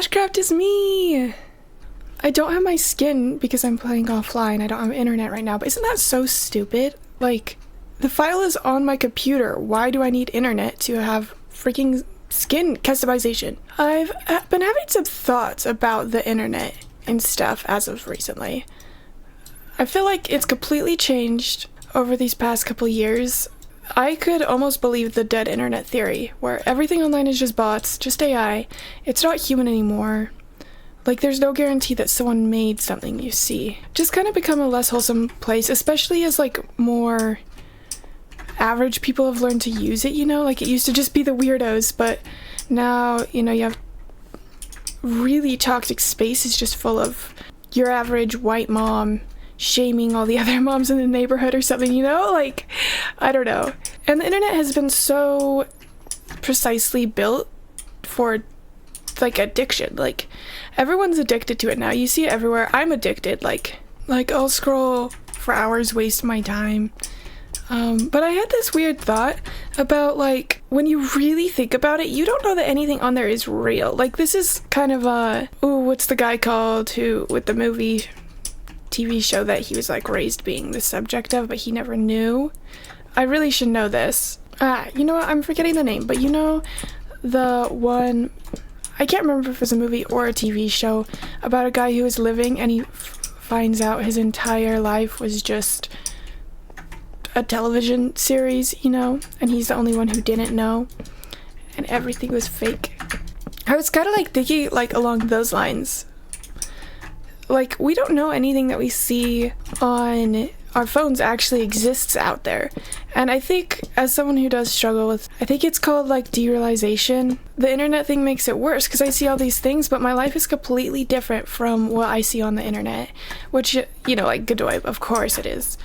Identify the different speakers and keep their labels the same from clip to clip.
Speaker 1: Ashcraft is me! I don't have my skin because I'm playing offline. I don't have internet right now, but isn't that so stupid? Like, the file is on my computer. Why do I need internet to have freaking skin customization? I've been having some thoughts about the internet and stuff as of recently. I feel like it's completely changed over these past couple years. I could almost believe the dead internet theory, where everything online is just bots, just AI. It's not human anymore. Like, there's no guarantee that someone made something you see. Just kind of become a less wholesome place, especially as, like, more average people have learned to use it, you know? Like, it used to just be the weirdos, but now, you know, you have really toxic spaces just full of your average white mom shaming all the other moms in the neighborhood or something, you know? Like, I don't know. And the internet has been so precisely built for, like, addiction. Like, everyone's addicted to it now. You see it everywhere. I'm addicted. Like I'll scroll for hours, waste my time. But I had this weird thought about, like, when you really think about it, you don't know that anything on there is real. Like, this is kind of what's the guy called who, with the movie TV show that he was, like, raised being the subject of, but he never knew? I really should know this. You know what? I'm forgetting the name, but you know the one, I can't remember if it was a movie or a TV show about a guy who was living and he finds out his entire life was just a television series, you know, and he's the only one who didn't know, and everything was fake. I was kind of like thinking, like, along those lines. Like, we don't know anything that we see on our phones actually exists out there. And I think, as someone who does struggle with, I think it's called, like, derealization. The internet thing makes it worse because I see all these things, but my life is completely different from what I see on the internet, which, you know, like, Godoy, of course it is.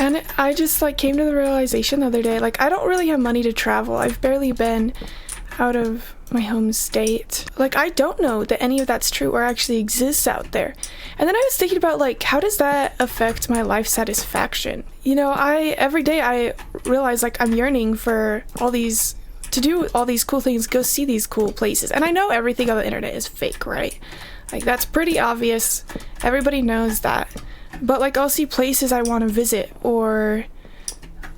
Speaker 1: And I just, like, came to the realization the other day, like, I don't really have money to travel. I've barely been out of my home state. Like, I don't know that any of that's true or actually exists out there. And then I was thinking about, like, how does that affect my life satisfaction? You know, every day I realize, like, I'm yearning for to do all these cool things, go see these cool places. And I know everything on the internet is fake, right? Like, that's pretty obvious. Everybody knows that. But, like, I'll see places I want to visit, or,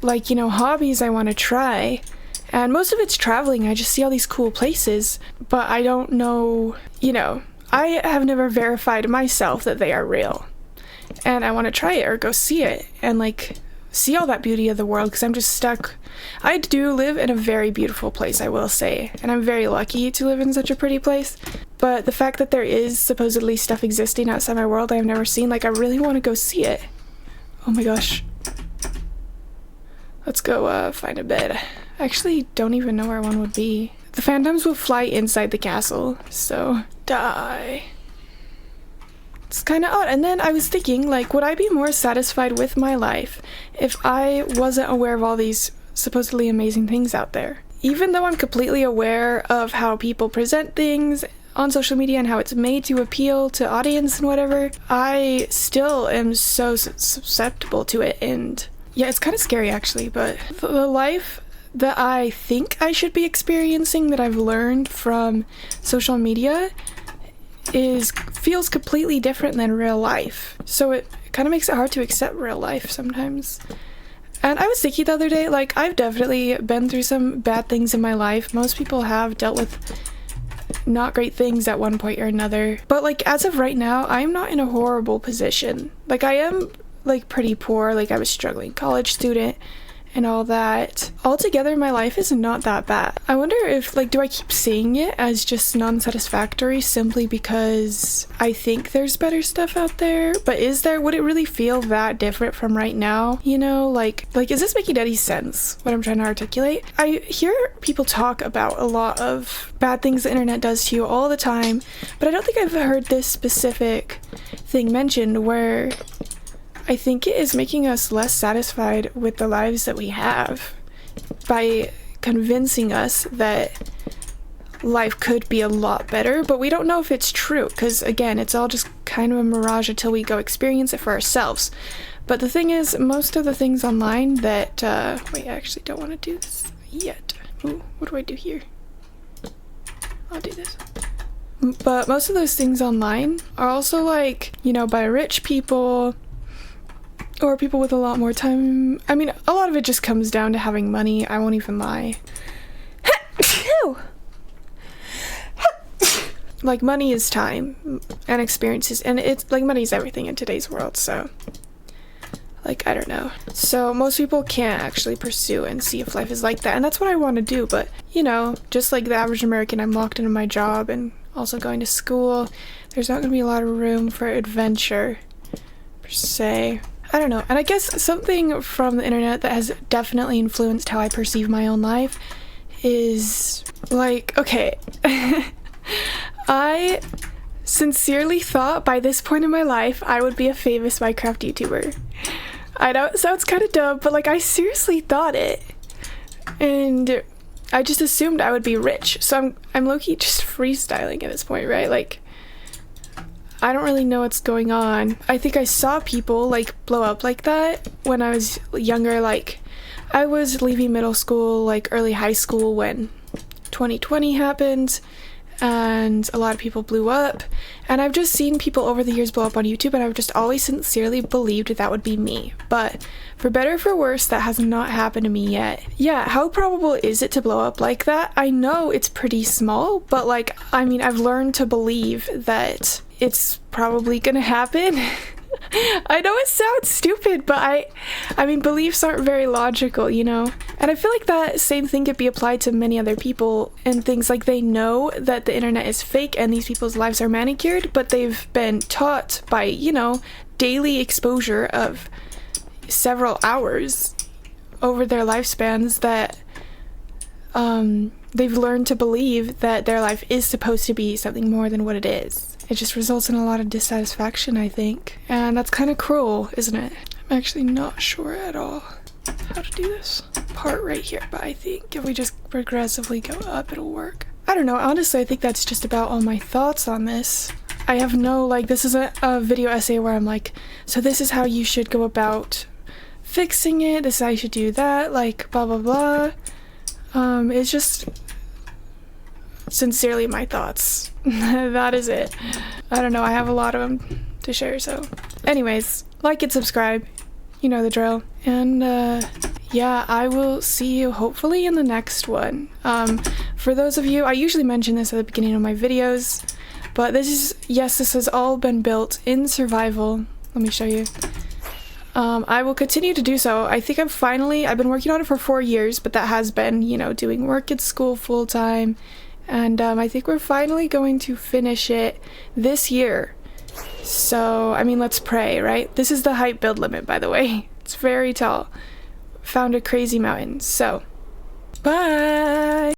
Speaker 1: like, you know, hobbies I want to try. And most of it's traveling. I just see all these cool places, but I don't know, you know, I have never verified myself that they are real. And I want to try it or go see it and, like, see all that beauty of the world, because I'm just stuck. I do live in a very beautiful place, I will say, and I'm very lucky to live in such a pretty place. But the fact that there is supposedly stuff existing outside my world I've never seen, like, I really want to go see it. Oh my gosh. Let's go find a bed. I actually don't even know where one would be. The phantoms will fly inside the castle, so die. It's kind of odd. And then I was thinking, like, would I be more satisfied with my life if I wasn't aware of all these supposedly amazing things out there? Even though I'm completely aware of how people present things on social media and how it's made to appeal to audience and whatever, I still am so susceptible to it. And yeah, it's kind of scary actually, but the life that I think I should be experiencing, that I've learned from social media, feels completely different than real life. So it kind of makes it hard to accept real life sometimes. And I was thinking the other day, like, I've definitely been through some bad things in my life. Most people have dealt with not great things at one point or another. But, like, as of right now, I'm not in a horrible position. Like, I am, like, pretty poor. Like, I was struggling college student and all that. Altogether, my life is not that bad. I wonder if, like, do I keep seeing it as just non-satisfactory simply because I think there's better stuff out there? But would it really feel that different from right now? You know, like, is this making any sense, what I'm trying to articulate? I hear people talk about a lot of bad things the internet does to you all the time, but I don't think I've heard this specific thing mentioned, where I think it is making us less satisfied with the lives that we have by convincing us that life could be a lot better, but we don't know if it's true, because again, it's all just kind of a mirage until we go experience it for ourselves. But the thing is, most of the things online that, wait, I actually don't want to do this yet. Ooh, what do I do here? I'll do this. But most of those things online are also like, you know, by rich people or people with a lot more time. I mean, a lot of it just comes down to having money. I won't even lie. Like, money is time and experiences, and it's like money is everything in today's world, so like, I don't know. So most people can't actually pursue and see if life is like that, and that's what I want to do. But you know, just like the average American, I'm locked into my job and also going to school. There's not gonna be a lot of room for adventure per se. I don't know. And I guess something from the internet that has definitely influenced how I perceive my own life is like, okay, I sincerely thought by this point in my life I would be a famous Minecraft YouTuber. I know it sounds kind of dumb, but like, I seriously thought it, and I just assumed I would be rich. So I'm low-key just freestyling at this point, right? Like, I don't really know what's going on. I think I saw people like blow up like that when I was younger. Like, I was leaving middle school, like early high school, when 2020 happened and a lot of people blew up, and I've just seen people over the years blow up on YouTube, and I've just always sincerely believed that would be me. But for better or for worse, that has not happened to me yet. Yeah, how probable is it to blow up like that? I know it's pretty small, but like, I mean, I've learned to believe that it's probably gonna happen. I know it sounds stupid, but I mean, beliefs aren't very logical, you know? And I feel like that same thing could be applied to many other people and things. Like, they know that the internet is fake and these people's lives are manicured, but they've been taught by, you know, daily exposure of several hours over their lifespans that they've learned to believe that their life is supposed to be something more than what it is. It just results in a lot of dissatisfaction, I think. And that's kind of cruel, isn't it? I'm actually not sure at all how to do this part right here, but I think if we just progressively go up, it'll work. I don't know, honestly, I think that's just about all my thoughts on this. I have no, like, this isn't a video essay where I'm like, so this is how you should go about fixing it, this is how you should do that, like, blah, blah, blah. It's just sincerely my thoughts. That is it. I don't know, I have a lot of them to share, so anyways, like and subscribe, you know the drill. And yeah, I will see you hopefully in the next one. For those of you, I usually mention this at the beginning of my videos, but this has all been built in survival. Let me show you. I will continue to do so. I think I've been working on it for 4 years, but that has been, you know, doing work at school full time. And I think we're finally going to finish it this year. So, I mean, let's pray, right? This is the height build limit, by the way. It's very tall. Found a crazy mountain. So, bye!